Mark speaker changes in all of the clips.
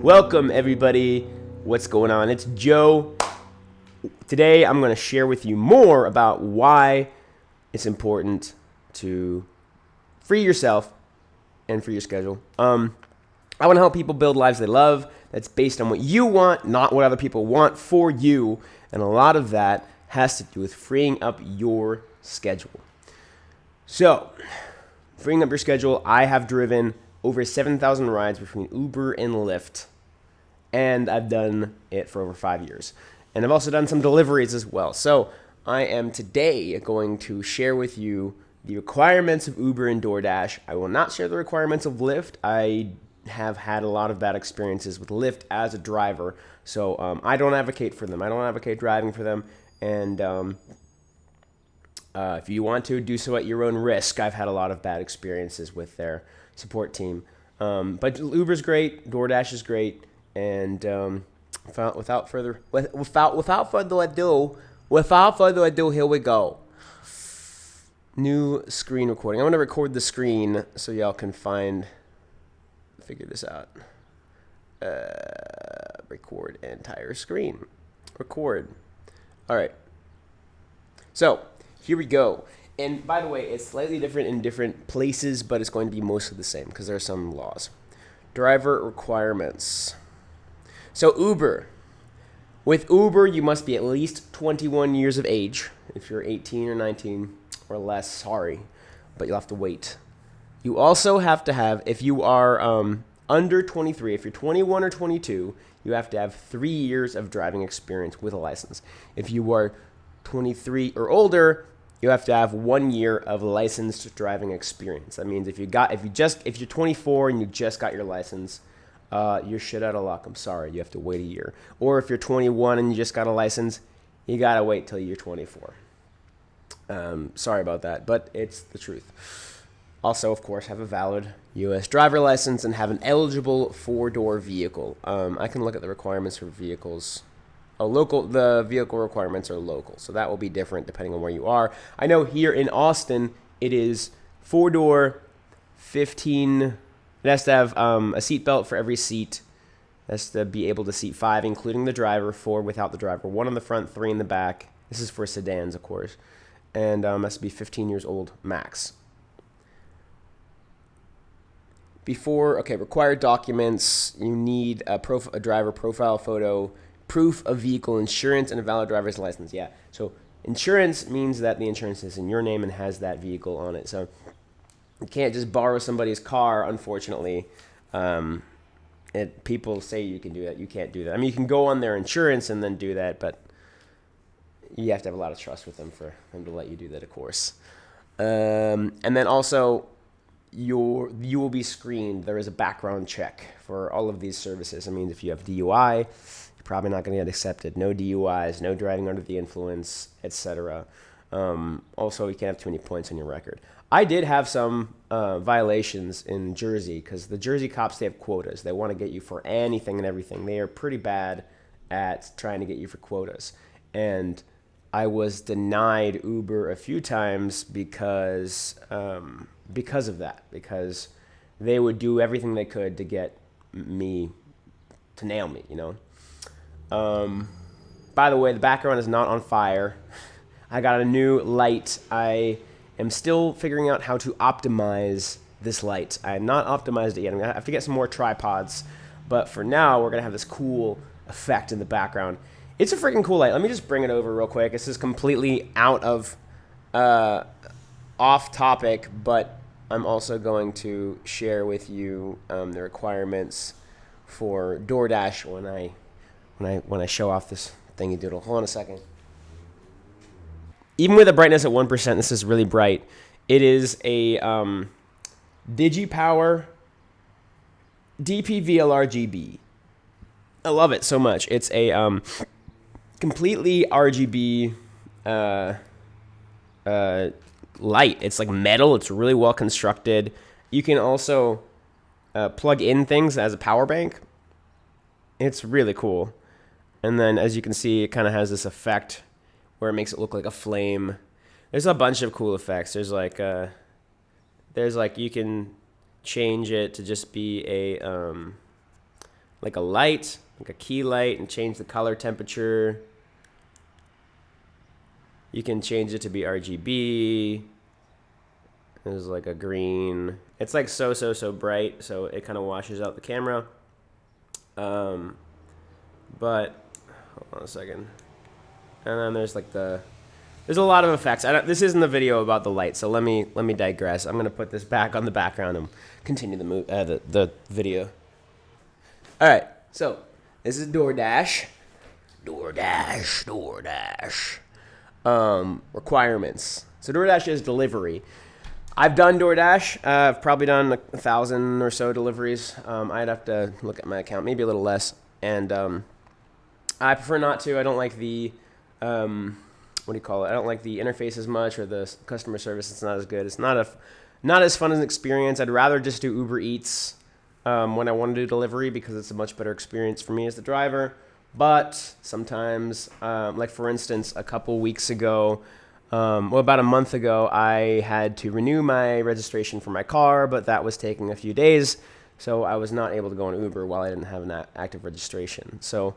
Speaker 1: Welcome, everybody. What's going on? It's Joe. Today, I'm going to share with you more about why it's important to free yourself and free your schedule. I want to help people build lives they love. That's based on what you want, not what other people want for you. And a lot of that has to do with freeing up your schedule. So, freeing up your schedule, I have driven over 7,000 rides between Uber and Lyft, and I've done it for over 5 years. And I've also done some deliveries as well. So I am today going to share with you the requirements of Uber and DoorDash. I will not share the requirements of Lyft. I have had a lot of bad experiences with Lyft as a driver, so I don't advocate for them. I don't advocate driving for them, and if you want to, do so at your own risk. I've had a lot of bad experiences with their support team. But Uber's great, DoorDash is great, and without further ado, here we go. New screen recording. I'm going to record the screen so y'all can figure this out. Record entire screen. Record. All right. So, here we go. And by the way, it's slightly different in different places, but it's going to be mostly the same because there are some laws. Driver requirements. So Uber. With Uber, you must be at least 21 years of age. If you're 18 or 19 or less, sorry, but you'll have to wait. You also have to have, if you are under 23, if you're 21 or 22, you have to have 3 years of driving experience with a license. If you are 23 or older, you have to have 1 year of licensed driving experience. That means if you're 24 and you just got your license, you're shit out of luck. I'm sorry, you have to wait a year. Or if you're 21 and you just got a license, you gotta wait till you're 24. Sorry about that, but it's the truth. Also, of course, have a valid U.S. driver license and have an eligible 4-door vehicle. I can look at the requirements for vehicles. The vehicle requirements are local, so that will be different depending on where you are. I know here in Austin, it is 4-door, 15. It has to have a seat belt for every seat. It has to be able to seat 5, including the driver, 4 without the driver, 1 in the front, 3 in the back. This is for sedans, of course, and has to be 15 years old max. Required documents. You need a driver profile photo, proof of vehicle insurance, and a valid driver's license. Yeah. So insurance means that the insurance is in your name and has that vehicle on it. So you can't just borrow somebody's car, unfortunately. People say you can do that. You can't do that. I mean, you can go on their insurance and then do that, but you have to have a lot of trust with them for them to let you do that, of course. And then also, you will be screened. There is a background check for all of these services. I mean, if you have DUI, probably not going to get accepted. No DUIs, no driving under the influence, etc. Also, you can't have too many points on your record. I did have some violations in Jersey because the Jersey cops, they have quotas. They want to get you for anything and everything. They are pretty bad at trying to get you for quotas. And I was denied Uber a few times because of that. Because they would do everything they could to get me, to nail me, you know. By the way, the background is not on fire. I got a new light. I am still figuring out how to optimize this light. I have not optimized it yet. I'm going to have to get some more tripods. But for now, we're going to have this cool effect in the background. It's a freaking cool light. Let me just bring it over real quick. This is completely out of off topic, but I'm also going to share with you the requirements for DoorDash when I show off this thingy doodle. Hold on a second. Even with the brightness at 1%, this is really bright. It is a DigiPower DP-VLRGB. I love it so much. It's a completely RGB light. It's like metal. It's really well constructed. You can also plug in things as a power bank. It's really cool. And then, as you can see, it kind of has this effect where it makes it look like a flame. There's a bunch of cool effects. There's like you can change it to just be a like a light, like a key light, and change the color temperature. You can change it to be RGB. There's like a green. It's like so bright, so it kind of washes out the camera. But hold on a second. And then there's like there's a lot of effects. This isn't the video about the light, so let me digress. I'm gonna put this back on the background and continue the video. All right, so this is DoorDash. Requirements. So DoorDash is delivery. I've done DoorDash. I've probably done 1,000 or so deliveries. I'd have to look at my account, maybe a little less. And I prefer not to. I don't like the what do you call it? I don't like the interface as much, or the customer service. It's not as good. It's not as fun as an experience. I'd rather just do Uber Eats when I want to do delivery, because it's a much better experience for me as the driver. But sometimes, like for instance, a couple weeks ago, about a month ago, I had to renew my registration for my car, but that was taking a few days, so I was not able to go on Uber while I didn't have an active registration. So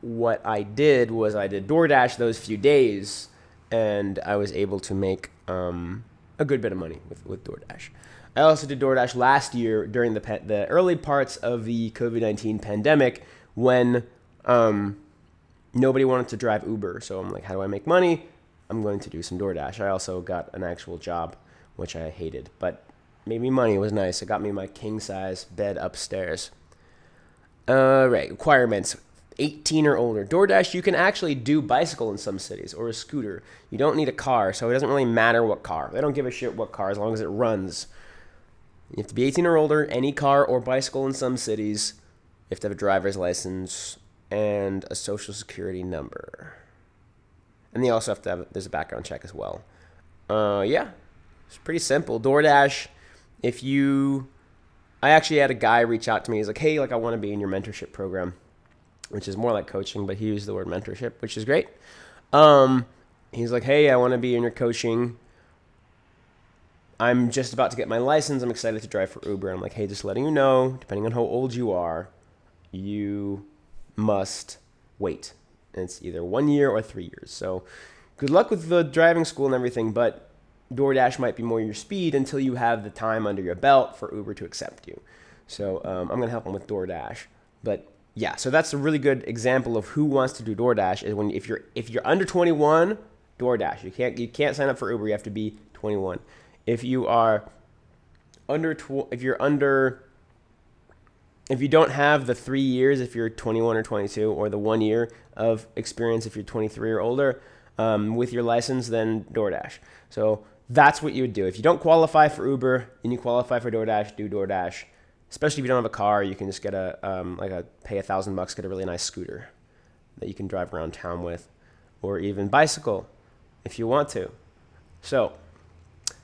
Speaker 1: what I did was I did DoorDash those few days, and I was able to make a good bit of money with DoorDash. I also did DoorDash last year during the early parts of the COVID-19 pandemic, when nobody wanted to drive Uber. So I'm like, how do I make money? I'm going to do some DoorDash. I also got an actual job, which I hated, but made me money. It was nice. It got me my king size bed upstairs. Right, requirements. 18 or older. DoorDash, you can actually do bicycle in some cities, or a scooter. You don't need a car, so it doesn't really matter what car. They don't give a shit what car, as long as it runs. You have to be 18 or older, any car or bicycle in some cities. You have to have a driver's license and a social security number. And they also have to have, there's a background check as well. Yeah, it's pretty simple. DoorDash, I actually had a guy reach out to me. He's like, hey, like I want to be in your mentorship program, which is more like coaching, but he used the word mentorship, which is great. He's like, hey, I want to be in your coaching. I'm just about to get my license. I'm excited to drive for Uber. I'm like, hey, just letting you know, depending on how old you are, you must wait. And it's either 1 year or 3 years. So good luck with the driving school and everything, but DoorDash might be more your speed until you have the time under your belt for Uber to accept you. So I'm going to help him with DoorDash. But yeah, so that's a really good example of who wants to do DoorDash. Is when if you're under 21, DoorDash. You can't sign up for Uber. You have to be 21. If you are if you don't have the 3 years, if you're 21 or 22, or the 1 year of experience if you're 23 or older, with your license, then DoorDash. So that's what you would do. If you don't qualify for Uber and you qualify for DoorDash, do DoorDash. Especially if you don't have a car, you can just get pay $1,000, get a really nice scooter that you can drive around town with, or even bicycle if you want to. So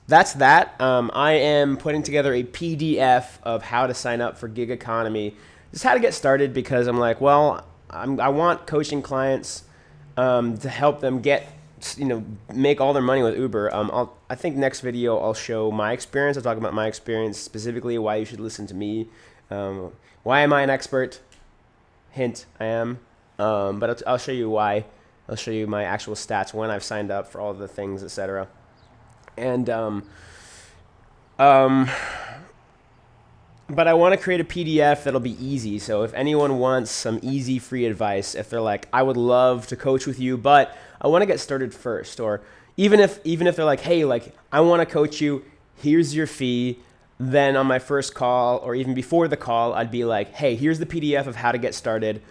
Speaker 1: that's that. I am putting together a PDF of how to sign up for gig economy. Just how to get started, because I'm like, well, I want coaching clients to help them make all their money with Uber. I think next video I'll show my experience. I'll talk about my experience, specifically why you should listen to me. Why am I an expert? Hint, I am. But I'll show you why. I'll show you my actual stats when I've signed up for all the things, etc. And but I want to create a PDF that'll be easy. So if anyone wants some easy free advice, if they're like, I would love to coach with you, but I want to get started first, or even if they're like, hey, like I want to coach you, here's your fee. Then on my first call, or even before the call, I'd be like, hey, here's the PDF of how to get started.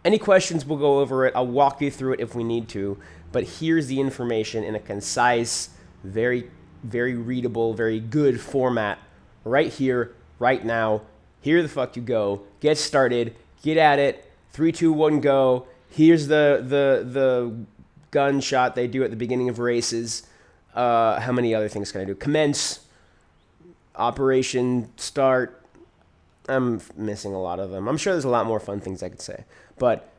Speaker 1: Any questions, we'll go over it. I'll walk you through it if we need to, but here's the information in a concise, very, very readable, very good format right here, right now. Here the fuck you go. Get started. Get at it. 3, 2, 1, go. Here's the gunshot they do at the beginning of races. How many other things can I do? Commence. Operation. Start. I'm missing a lot of them. I'm sure there's a lot more fun things I could say. But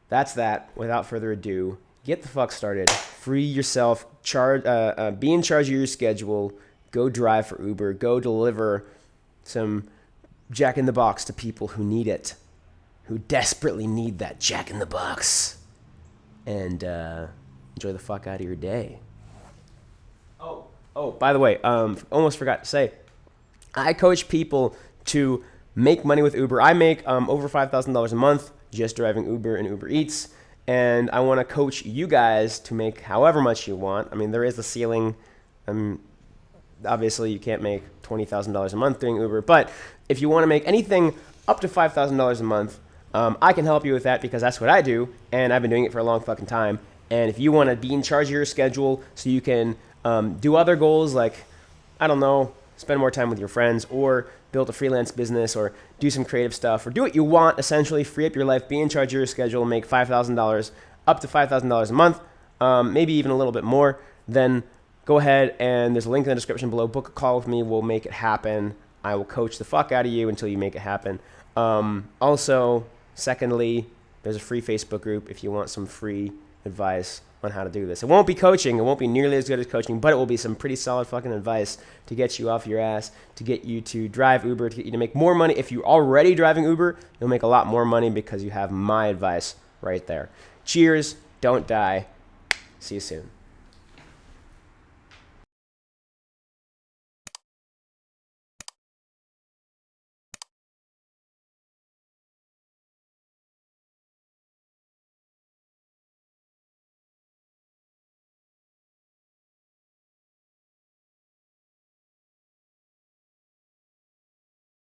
Speaker 1: that's that. Without further ado, get the fuck started. Free yourself. Be in charge of your schedule. Go drive for Uber. Go deliver some Jack in the Box to people who need it. who desperately need that Jack in the Box. And enjoy the fuck out of your day. Oh, by the way, almost forgot to say, I coach people to make money with Uber. I make over $5,000 a month just driving Uber and Uber Eats. And I want to coach you guys to make however much you want. I mean, there is a ceiling. Obviously, you can't make $20,000 a month doing Uber. But if you want to make anything up to $5,000 a month, I can help you with that because that's what I do. And I've been doing it for a long fucking time. And if you want to be in charge of your schedule so you can do other goals like, I don't know, spend more time with your friends or build a freelance business or do some creative stuff or do what you want, essentially free up your life, be in charge of your schedule, make $5,000, up to $5,000 a month, maybe even a little bit more, then go ahead and there's a link in the description below. Book a call with me. We'll make it happen. I will coach the fuck out of you until you make it happen. Also, secondly, there's a free Facebook group if you want some free advice on how to do this. It won't be coaching. It won't be nearly as good as coaching, but it will be some pretty solid fucking advice to get you off your ass, to get you to drive Uber, to get you to make more money. If you're already driving Uber, you'll make a lot more money because you have my advice right there. Cheers. Don't die. See you soon.